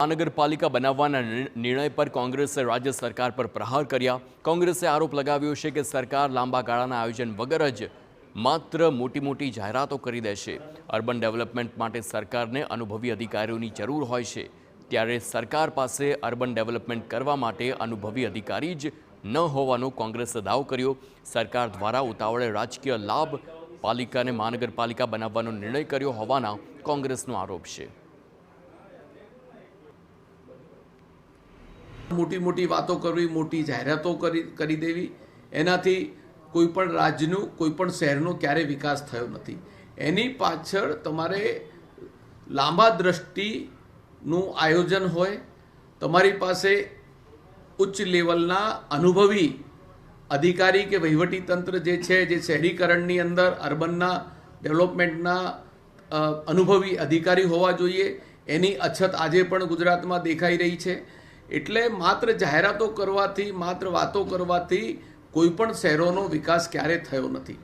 મહાનગરપાલિકા બનાવવાના નિર્ણય પર કોંગ્રેસે રાજ્ય સરકાર પર પ્રહાર કર્યા। કોંગ્રેસે આરોપ લગાવ્યો છે કે સરકાર લાંબા ગાળાના આયોજન વગર જ માત્ર મોટી જાહેરાતો કરી દેશે। અર્બન ડેવલપમેન્ટ માટે સરકારને અનુભવી અધિકારીઓની જરૂર હોય છે, ત્યારે સરકાર પાસે અર્બન ડેવલપમેન્ટ કરવા માટે અનુભવી અધિકારી જ ન હોવાનો કોંગ્રેસે દાવો કર્યો। સરકાર દ્વારા ઉતાવળે રાજકીય લાભ પાલિકાને મહાનગરપાલિકા બનાવવાનો નિર્ણય કર્યો હોવાના કોંગ્રેસનો આરોપ છે। મોટી વાતો કરવી, મોટી જાહેરાતો કરી દેવી, એનાથી કોઈ પણ રાજ્યનું, કોઈ પણ શહેરનો ક્યારેય વિકાસ થયો નથી। એની પાછળ તમારે લાંબા દ્રષ્ટિનું આયોજન હોય, તમારી પાસે ઉચ્ચ લેવલના અનુભવી અધિકારી કે વહીવટી તંત્ર જે છે, જે શહેરીકરણની અંદર અર્બનના ડેવલપમેન્ટના અનુભવી અધિકારી હોવા જોઈએ। એની અછત આજે પણ ગુજરાતમાં દેખાઈ રહી છે। એટલે માત્ર જાહેરાતો કરવાથી, માત્ર વાતો કરવાથી કોઈ પણ શહેરોનો વિકાસ ક્યારે થયો નથી।